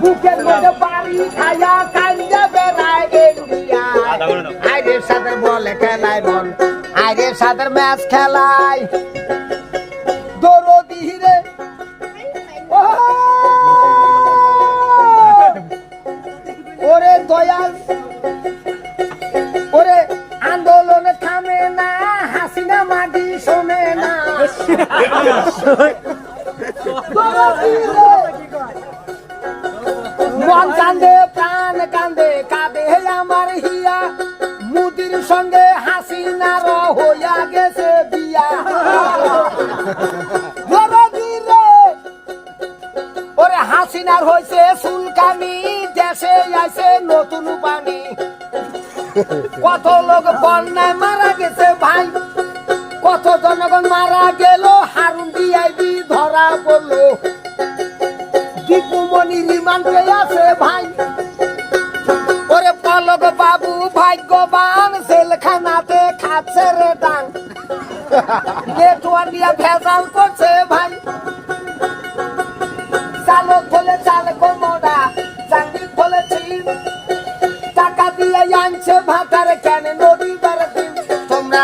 বুকের মধ্যে বাড়ি খায়া কান্দা বেড়ায় ইন্ডিয়া আইরে সাদের বলে খেলায় বল আইরে সাদের ম্যাচ খেলায় দৌড় দিহিরে ওরে দয়াল ওরে আন্দোলন থামে না হাসিনা মাটি শোনে না মন কান্দে প্রাণ কান্দে কাঁদে আমার হিয়া মুদির সঙ্গে হাসিনার হইয়া গেছে বিয়া ওরে হাসিনার হয়েছে সুলকানি দেশে আইছে নতুন পানি কত লোক বন্যায় মারা গেছে ভাই কত জনগণ মারা গেল হারুন দিয়াইবি ধরা পড়লো দীপুমণি রিমান্ডে আছে ভাই ওরে পলক বাবু ভাগ্যবান জেলখানাতে খাচ্ছে রে ডাং নেটওয়ার্ক দিয়া ভেজাল করছে ভাই চালক বলে চালক মোড়া চাকরি বলেছি টাকা দিয়ে আনছে ভাতার কেন নদী দিন তোমরা